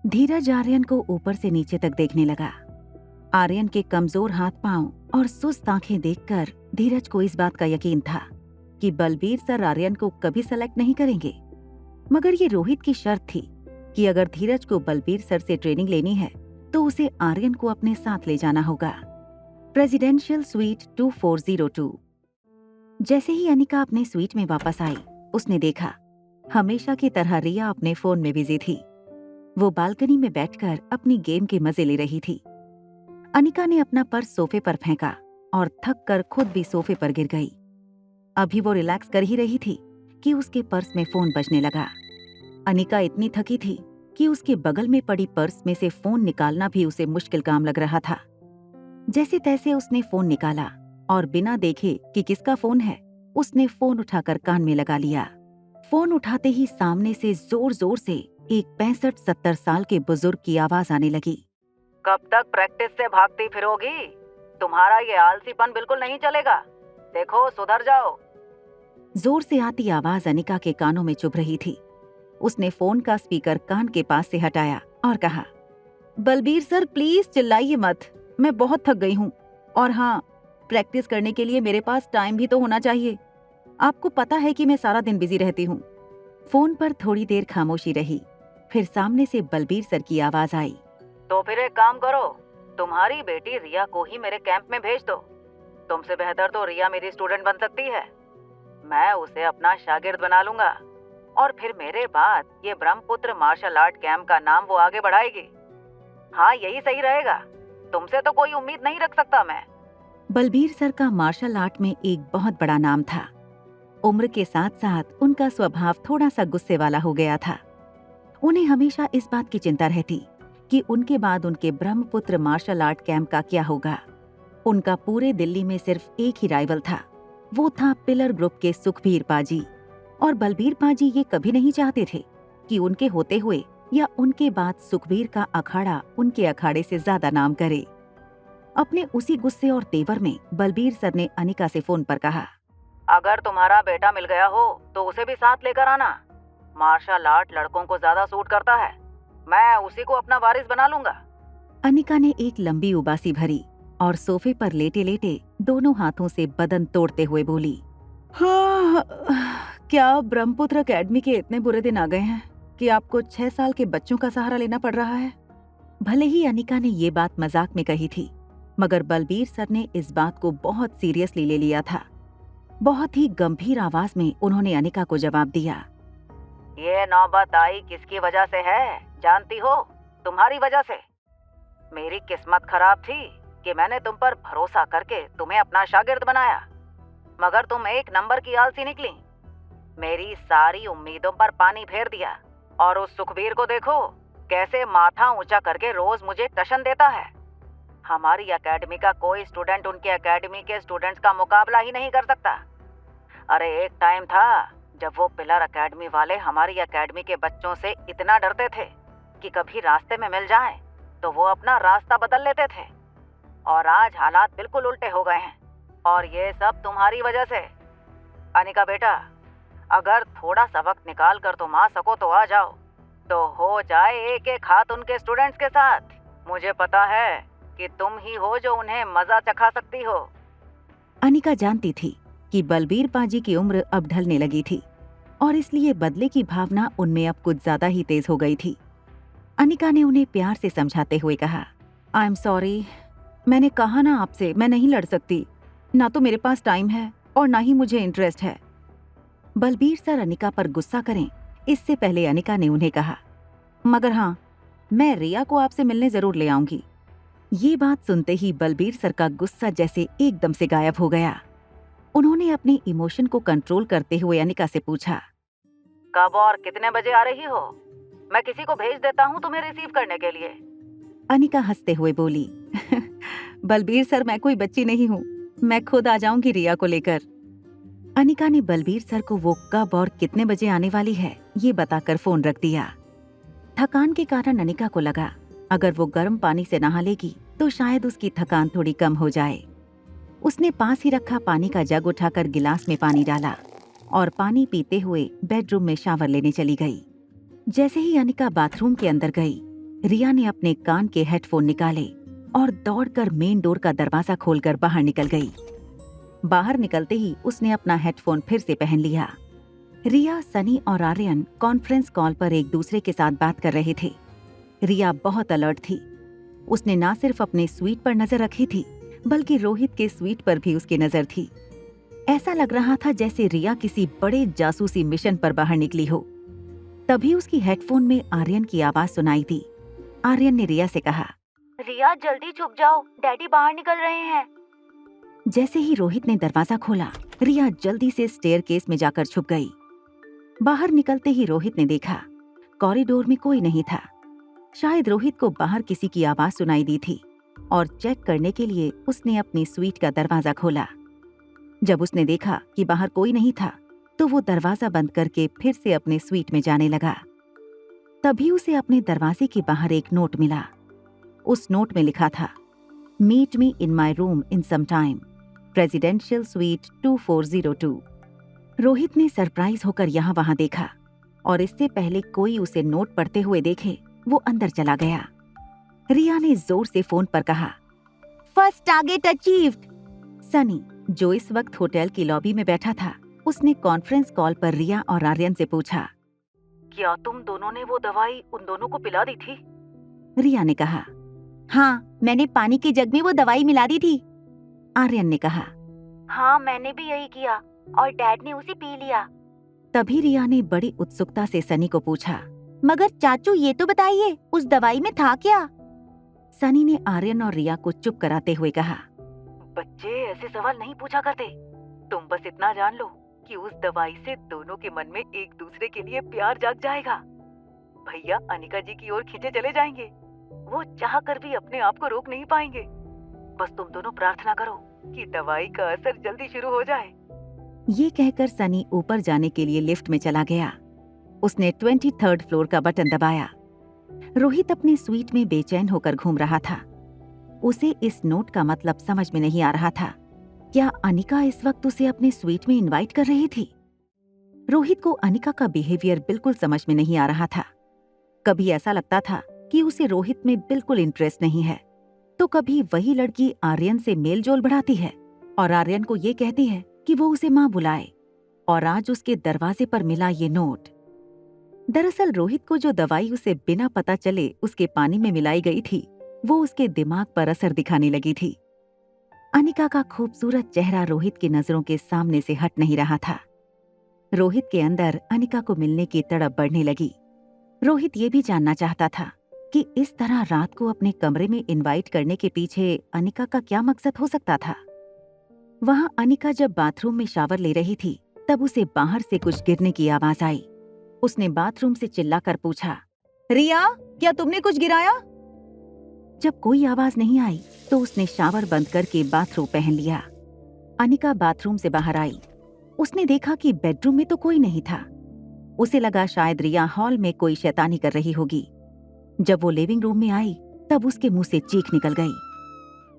धीरज आर्यन को ऊपर से नीचे तक देखने लगा। आर्यन के कमजोर हाथ पांव और सुस्त आंखें देखकर धीरज को इस बात का यकीन था कि बलबीर सर आर्यन को कभी सेलेक्ट नहीं करेंगे। मगर ये रोहित की शर्त थी कि अगर धीरज को बलबीर सर से ट्रेनिंग लेनी है तो उसे आर्यन को अपने साथ ले जाना होगा। Presidential suite 2402। जैसे ही अनिका अपने स्वीट में वापस आई, उसने देखा हमेशा की तरह रिया अपने फोन में बिजी थी। वो बालकनी में बैठकर अपनी गेम के मजे ले रही थी। अनिका ने अपना पर्स सोफे पर फेंका और थक कर खुद भी सोफे पर गिर गई। अभी वो रिलैक्स कर ही रही थी कि उसके पर्स में फोन बजने लगा। अनिका इतनी थकी थी कि उसके बगल में पड़ी पर्स में से फोन निकालना भी उसे मुश्किल काम लग रहा था। जैसे तैसे उसने फोन निकाला और बिना देखे कि किसका फोन है, उसने फोन उठाकर कान में लगा लिया। फोन उठाते ही सामने से जोर जोर से एक 65-70 साल के बुजुर्ग की आवाज आने लगी। कब तक प्रैक्टिस से भागती फिरोगी? तुम्हारा ये आलसीपन बिल्कुल नहीं चलेगा। देखो, सुधर जाओ। जोर से आती आवाज अनिका के कानों में चुभ रही थी। उसने फोन का स्पीकर कान के पास से हटाया और कहा, बलबीर सर प्लीज चिल्लाइए मत, मैं बहुत थक गई हूँ। और हाँ, प्रैक्टिस करने के लिए मेरे पास टाइम भी तो होना चाहिए। आपको पता है कि मैं सारा दिन बिजी रहती हूँ। फोन पर थोड़ी देर खामोशी रही, फिर सामने से बलबीर सर की आवाज आई। तो फिर एक काम करो, तुम्हारी बेटी रिया को ही मेरे कैंप में भेज दो। तुमसे बेहतर तो रिया मेरी स्टूडेंट बन सकती है। मैं उसे अपना शागिर्द बना लूंगा और फिर मेरे बाद ये ब्रह्मपुत्र मार्शल आर्ट कैंप का नाम वो आगे बढ़ाएगी। हाँ, यही सही रहेगा। तुमसे तो कोई उम्मीद नहीं रख सकता मैं। बलबीर सर का मार्शल आर्ट में एक बहुत बड़ा नाम था। उम्र के साथ साथ उनका स्वभाव थोड़ा सा गुस्से वाला हो गया था। उन्हें हमेशा इस बात की चिंता रहती कि उनके बाद उनके ब्रह्मपुत्र मार्शल आर्ट कैंप का क्या होगा। उनका पूरे दिल्ली में सिर्फ एक ही राइवल था, वो था पिलर ग्रुप के सुखबीर पाजी। और बलबीर पाजी ये कभी नहीं चाहते थे कि उनके होते हुए या उनके बाद सुखबीर का अखाड़ा उनके अखाड़े से ज्यादा नाम करे। अपने उसी गुस्से और तेवर में बलबीर सर ने अनिका से फोन पर कहा, अगर तुम्हारा बेटा मिल गया हो तो उसे भी साथ लेकर आना। मार्शल आर्ट लड़कों को ज्यादा सूट करता है। मैं उसी को अपना वारिस बना लूंगा। अनिका ने एक लंबी उबासी भरी और सोफे पर लेटे लेटे दोनों हाथों से बदन तोड़ते हुए बोली, हाँ, क्या ब्रह्मपुत्र एकेडमी के इतने बुरे दिन आ गए हैं कि आपको 6 साल के बच्चों का सहारा लेना पड़ रहा है। भले ही अनिका ने ये बात मजाक में कही थी, मगर बलबीर सर ने इस बात को बहुत सीरियसली ले लिया था। बहुत ही गंभीर आवाज में उन्होंने अनिका को जवाब दिया, ये नौबत आई किसकी वजह से है जानती हो? तुम्हारी वजह से। मेरी किस्मत खराब थी कि मैंने तुम पर भरोसा करके तुम्हें अपना शागिर्द बनाया, मगर तुम एक नंबर की आलसी निकली। मेरी सारी उम्मीदों पर पानी फेर दिया। और उस सुखबीर को देखो कैसे माथा ऊंचा करके रोज मुझे टशन देता है। हमारी एकेडमी का कोई स्टूडेंट उनके एकेडमी के स्टूडेंट्स का मुकाबला ही नहीं कर सकता। अरे एक टाइम था जब वो पिलर एकेडमी वाले हमारी एकेडमी के बच्चों से इतना डरते थे कि कभी रास्ते में मिल जाएं तो वो अपना रास्ता बदल लेते थे। और आज हालात बिल्कुल उल्टे हो गए हैं, और ये सब तुम्हारी वजह से। अनिका बेटा, अगर थोड़ा सा वक्त निकाल कर तुम आ सको तो आ जाओ, तो हो जाए एक एक हाथ उनके स्टूडेंट्स के साथ। मुझे पता है कि तुम ही हो जो उन्हें मजा चखा सकती हो। अनिका जानती थी कि बलबीर पाजी की उम्र अब ढलने लगी थी और इसलिए बदले की भावना उनमें अब कुछ ज्यादा ही तेज हो गई थी। अनिका ने उन्हें प्यार से समझाते हुए कहा, आई एम सॉरी, मैंने कहा ना आपसे मैं नहीं लड़ सकती। ना तो मेरे पास टाइम है और ना ही मुझे इंटरेस्ट है। बलबीर सर अनिका पर गुस्सा करें इससे पहले अनिका ने उन्हें कहा, मगर हाँ, मैं रिया को आपसे मिलने जरूर ले आऊंगी। ये बात सुनते ही बलबीर सर का गुस्सा जैसे एकदम से गायब हो गया। उन्होंने अपने इमोशन को कंट्रोल करते हुए अनिका से पूछा, कब और कितने बजे आ रही हो? मैं किसी को भेज देता हूँ तुम्हें रिसीव करने के लिए। अनिका हंसते हुए बोली, बलबीर सर, मैं कोई बच्ची नहीं हूँ, मैं खुद आ जाऊंगी रिया को लेकर। अनिका ने बलबीर सर को वो कब और कितने बजे आने वाली है ये बताकर फोन रख दिया। थकान के कारण अनिका को लगा अगर वो गर्म पानी से नहा लेगी तो शायद उसकी थकान थोड़ी कम हो जाए। उसने पास ही रखा पानी का जग उठाकर गिलास में पानी डाला और पानी पीते हुए बेडरूम में शावर लेने चली गई। जैसे ही अनिका बाथरूम के अंदर गई, रिया ने अपने कान के हेडफोन निकाले और दौड़कर मेन डोर का दरवाजा खोलकर बाहर निकल गई। बाहर निकलते ही उसने अपना हेडफोन फिर से पहन लिया। रिया, सनी और आर्यन कॉन्फ्रेंस कॉल पर एक दूसरे के साथ बात कर रहे थे। रिया बहुत अलर्ट थी। उसने ना सिर्फ अपने स्वीट पर नजर रखी थी, बल्कि रोहित के स्वीट पर भी उसकी नजर थी। ऐसा लग रहा था जैसे रिया किसी बड़े जासूसी मिशन पर बाहर निकली हो। तभी उसकी हेडफोन में आर्यन की आवाज सुनाई दी। आर्यन ने रिया से कहा, रिया जल्दी छुप जाओ, डैडी बाहर निकल रहे हैं। जैसे ही रोहित ने दरवाजा खोला, रिया जल्दी से स्टेयरकेस में जाकर छुप गई। बाहर निकलते ही रोहित ने देखा कॉरिडोर में कोई नहीं था। शायद रोहित को बाहर किसी की आवाज सुनाई दी थी और चेक करने के लिए उसने अपनी स्वीट का दरवाजा खोला। जब उसने देखा कि बाहर कोई नहीं था, तो वो दरवाजा बंद करके फिर से अपने स्वीट में जाने लगा। तभी उसे अपने दरवाजे के बाहर एक नोट मिला। उस नोट में लिखा था, meet me in my room in some time, presidential suite 2402। Rohit ने सरप्राइज होकर यहाँ वहां देखा और इससे पहले कोई उसे नोट पढ़ते हुए देखे, वो अंदर चला गया। रिया ने जोर से फोन पर कहा, फर्स्ट टारगेट अचीव्ड। सनी, जो इस वक्त होटल की लॉबी में बैठा था, उसने कॉन्फ्रेंस कॉल पर रिया और आर्यन से पूछा, क्या तुम दोनों ने वो दवाई उन दोनों को पिला दी थी? रिया ने कहा, हाँ, मैंने पानी के जग में वो दवाई मिला दी थी। आर्यन ने कहा, हाँ, मैंने भी यही किया और डैड ने उसे पी लिया। तभी रिया ने बड़ी उत्सुकता से सनी को पूछा, मगर चाचू ये तो बताइए, उस दवाई में था क्या? सनी ने आर्यन और रिया को चुप कराते हुए कहा, बच्चे ऐसे सवाल नहीं पूछा करते। तुम बस इतना जान लो कि उस दवाई से दोनों के मन में एक दूसरे के लिए प्यार जाग जाएगा। भैया अनिका जी की ओर खींचे चले जाएंगे। वो चाह कर भी अपने आप को रोक नहीं पाएंगे। बस तुम दोनों प्रार्थना करो कि दवाई का असर जल्दी शुरू हो जाए। ये कहकर सनी ऊपर जाने के लिए लिफ्ट में चला गया। उसने 23rd फ्लोर का बटन दबाया। रोहित अपने स्वीट में बेचैन होकर घूम रहा था। उसे इस नोट का मतलब समझ में नहीं आ रहा था। क्या अनिका इस वक्त उसे अपने स्वीट में इनवाइट कर रही थी? रोहित को अनिका का बिहेवियर बिल्कुल समझ में नहीं आ रहा था। कभी ऐसा लगता था कि उसे रोहित में बिल्कुल इंटरेस्ट नहीं है, तो कभी वही लड़की आर्यन से मेल जोल बढ़ाती है और आर्यन को ये कहती है कि वो उसे माँ बुलाए। और आज उसके दरवाजे पर मिला ये नोट। दरअसल रोहित को जो दवाई उसे बिना पता चले उसके पानी में मिलाई गई थी, वो उसके दिमाग पर असर दिखाने लगी थी। अनिका का खूबसूरत चेहरा रोहित की नजरों के सामने से हट नहीं रहा था। रोहित के अंदर अनिका को मिलने की तड़प बढ़ने लगी। रोहित ये भी जानना चाहता था कि इस तरह रात को अपने कमरे में इनवाइट करने के पीछे अनिका का क्या मकसद हो सकता था। वहां अनिका जब बाथरूम में शावर ले रही थी, तब उसे बाहर से कुछ गिरने की आवाज आई। उसने बाथरूम से चिल्लाकर पूछा, रिया, क्या तुमने कुछ गिराया? जब कोई आवाज नहीं आई, तो उसने शावर बंद करके बाथरूम पहन लिया। अनिका बाथरूम से बाहर आई। उसने देखा कि बेडरूम में तो कोई नहीं था। उसे लगा शायद रिया हॉल में कोई शैतानी कर रही होगी। जब वो लिविंग रूम में आई, तब उसके मुंह से चीख निकल गई।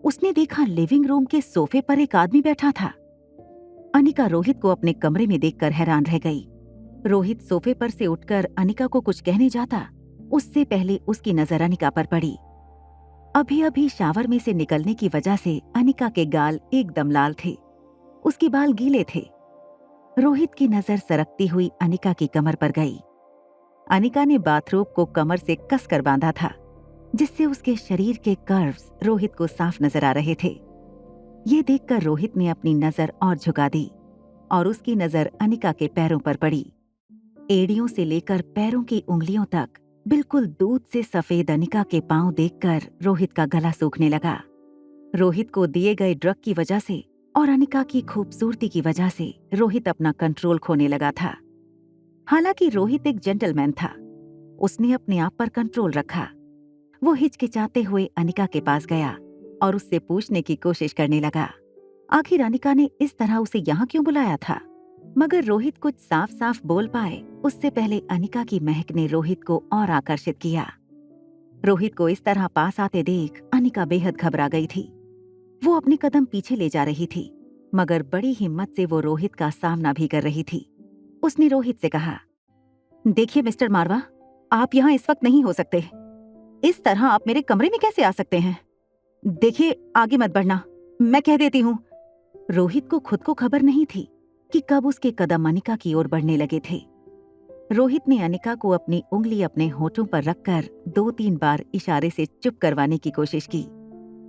उसने देखा लिविंग रूम के सोफे पर एक आदमी बैठा था। अनिका रोहित को अपने कमरे में देखकर हैरान रह गई। रोहित सोफे पर से उठकर अनिका को कुछ कहने जाता, उससे पहले उसकी नजर अनिका पर पड़ी। अभी अभी शावर में से निकलने की वजह से अनिका के गाल एकदम लाल थे। उसके बाल गीले थे। रोहित की नजर सरकती हुई अनिका की कमर पर गई। अनिका ने बाथरोब को कमर से कसकर बांधा था, जिससे उसके शरीर के कर्व्स रोहित को साफ नजर आ रहे थे। ये देखकर रोहित ने अपनी नजर और झुका दी और उसकी नजर अनिका के पैरों पर पड़ी। एड़ियों से लेकर पैरों की उंगलियों तक बिल्कुल दूध से सफेद अनिका के पांव देखकर रोहित का गला सूखने लगा। रोहित को दिए गए ड्रग की वजह से और अनिका की खूबसूरती की वजह से रोहित अपना कंट्रोल खोने लगा था। हालांकि रोहित एक जेंटलमैन था। उसने अपने आप पर कंट्रोल रखा। वो हिचकिचाते हुए अनिका के पास गया और उससे पूछने की कोशिश करने लगा, आखिर अनिका ने इस तरह उसे यहाँ क्यों बुलाया था। मगर रोहित कुछ साफ साफ बोल पाए उससे पहले अनिका की महक ने रोहित को और आकर्षित किया। रोहित को इस तरह पास आते देख अनिका बेहद घबरा गई थी। वो अपने कदम पीछे ले जा रही थी, मगर बड़ी हिम्मत से वो रोहित का सामना भी कर रही थी। उसने रोहित से कहा, देखिए मिस्टर मारवा, आप यहाँ इस वक्त नहीं हो सकते। इस तरह आप मेरे कमरे में कैसे आ सकते हैं? देखिए, आगे मत बढ़ना, मैं कह देती हूँ। रोहित को खुद को खबर नहीं थी कि कब उसके कदम अनिका की ओर बढ़ने लगे थे। रोहित ने अनिका को अपनी उंगली अपने होठों पर रखकर 2-3 बार इशारे से चुप करवाने की कोशिश की,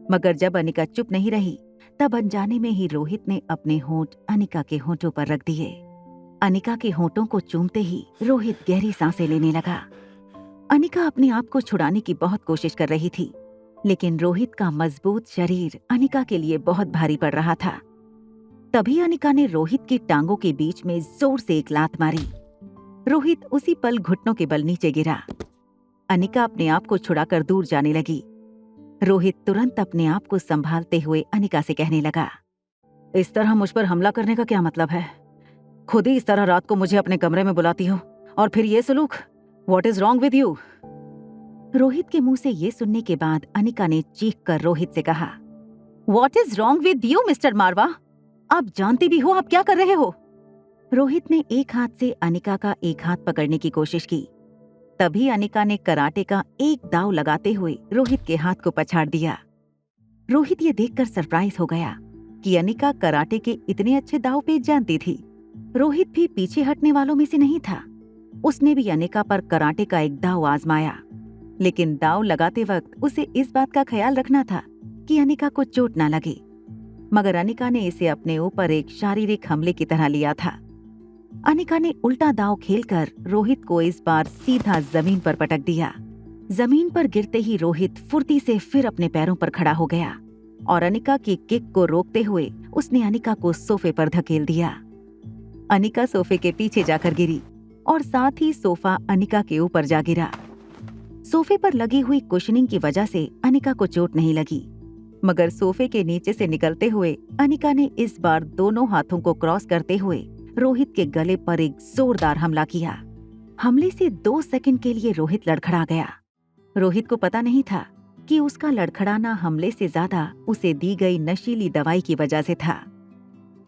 मगर जब अनिका चुप नहीं रही, तब अनजाने में ही रोहित ने अपने होंठ अनिका के होठों पर रख दिए। अनिका के होठों को चूमते ही रोहित गहरी सांसें लेने लगा। अनिका अपने आप को छुड़ाने की बहुत कोशिश कर रही थी, लेकिन रोहित का मजबूत शरीर अनिका के लिए बहुत भारी पड़ रहा था। तभी अनिका ने रोहित की टांगों के बीच में जोर से एक लात मारी। रोहित उसी पल घुटनों के बल नीचे गिरा। अनिका अपने आप को छुड़ाकर दूर जाने लगी। रोहित तुरंत अपने आप को संभालते हुए अनिका से कहने लगा, इस तरह मुझ पर हमला करने का क्या मतलब है? खुद ही इस तरह रात को मुझे अपने कमरे में बुलाती हो, और फिर ये सलूक। What is wrong with you? Rohit के मुंह से ये सुनने के बाद अनिका ने चीख कर रोहित से कहा, what is wrong with you mister Marwah? आप जानते भी हो आप क्या कर रहे हो? रोहित ने एक हाथ से अनिका का एक हाथ पकड़ने की कोशिश की। तभी अनिका ने कराटे का एक दाव लगाते हुए रोहित के हाथ को पछाड़ दिया। रोहित ये देखकर सरप्राइज हो गया कि अनिका कराटे के इतने अच्छे दाव पेच जानती थी। रोहित भी पीछे हटने वालों में से नहीं था। उसने भी अनिका पर कराटे का एक दाव आजमाया, लेकिन दाव लगाते वक्त उसे इस बात का ख्याल रखना था कि अनिका को चोट न लगे, मगर अनिका ने इसे अपने ऊपर एक शारीरिक हमले की तरह लिया था। अनिका ने उल्टा दाव खेलकर रोहित को इस बार सीधा जमीन पर पटक दिया। जमीन पर गिरते ही रोहित फुर्ती से फिर अपने पैरों पर खड़ा हो गया और अनिका की किक को रोकते हुए उसने अनिका को सोफे पर धकेल दिया। अनिका सोफे के पीछे जाकर गिरी और साथ ही सोफा अनिका के ऊपर जा गिरा। सोफे पर लगी हुई कुशनिंग की वजह से अनिका को चोट नहीं लगी, मगर सोफे के नीचे से निकलते हुए अनिका ने इस बार दोनों हाथों को क्रॉस करते हुए रोहित के गले पर एक जोरदार हमला किया। हमले से 2 सेकंड के लिए रोहित लड़खड़ा गया। रोहित को पता नहीं था कि उसका लड़खड़ाना हमले से ज्यादा उसे दी गई नशीली दवाई की वजह से था।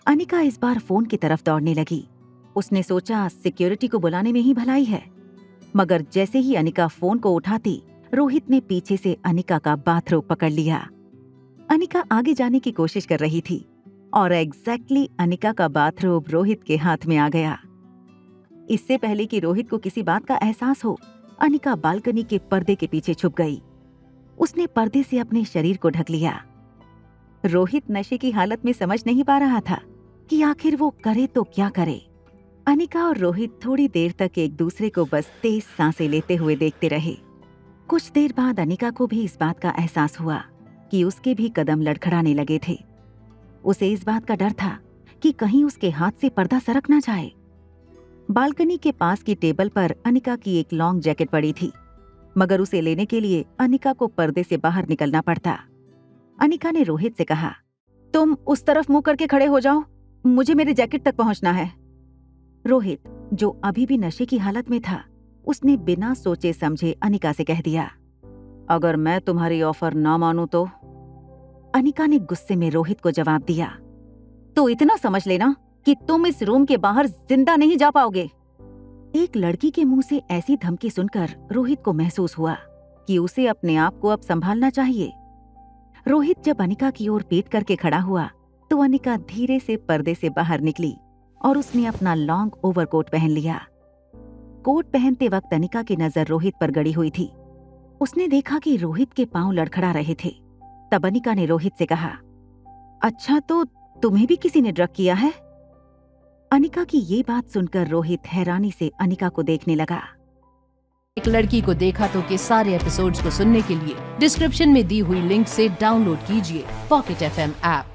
अनिका इस बार फोन की तरफ दौड़ने लगी। उसने सोचा सिक्योरिटी को बुलाने में ही भलाई है, मगर जैसे ही अनिका फोन को उठाती, रोहित ने पीछे से अनिका का बाथरोब पकड़ लिया। अनिका आगे जाने की कोशिश कर रही थी और एग्जैक्टली अनिका का बाथरोब रोहित के हाथ में आ गया। इससे पहले कि रोहित को किसी बात का एहसास हो, अनिका बालकनी के पर्दे के पीछे छुप गई। उसने पर्दे से अपने शरीर को ढक लिया। रोहित नशे की हालत में समझ नहीं पा रहा था कि आखिर वो करे तो क्या करे। अनिका और रोहित थोड़ी देर तक एक दूसरे को बस तेज सांसें लेते हुए देखते रहे। कुछ देर बाद अनिका को भी इस बात का एहसास हुआ कि उसके भी कदम लड़खड़ाने लगे थे। उसे इस बात का डर था कि कहीं उसके हाथ से पर्दा सरक ना जाए। बालकनी के पास की टेबल पर अनिका की एक लॉन्ग जैकेट पड़ी थी, मगर उसे लेने के लिए अनिका को पर्दे से बाहर निकलना पड़ता। अनिका ने रोहित से कहा, तुम उस तरफ मुंह करके खड़े हो जाओ, मुझे मेरे जैकेट तक पहुंचना है। रोहित, जो अभी भी नशे की हालत में था, उसने बिना सोचे समझे अनिका से कह दिया, अगर मैं तुम्हारी ऑफर ना मानूं तो? अनिका ने गुस्से में रोहित को जवाब दिया, तो इतना समझ लेना कि तुम इस रूम के बाहर जिंदा नहीं जा पाओगे। एक लड़की के मुंह से ऐसी धमकी सुनकर रोहित को महसूस हुआ कि उसे अपने आप को अब संभालना चाहिए। रोहित जब अनिका की ओर पीट करके खड़ा हुआ तो अनिका धीरे से पर्दे से बाहर निकली और उसने अपना लॉन्ग ओवरकोट पहन लिया। कोट पहनते वक्त अनिका की नजर रोहित पर गड़ी हुई थी। उसने देखा कि रोहित के पांव लड़खड़ा रहे थे। तब अनिका ने रोहित से कहा, अच्छा तो तुम्हें भी किसी ने ड्रग किया है? अनिका की ये बात सुनकर रोहित हैरानी से अनिका को देखने लगा। एक लड़की को देखा तो के सारे एपिसोड्स को सुनने के लिए डिस्क्रिप्शन में दी हुई लिंक से डाउनलोड कीजिए पॉकेट FM ऐप।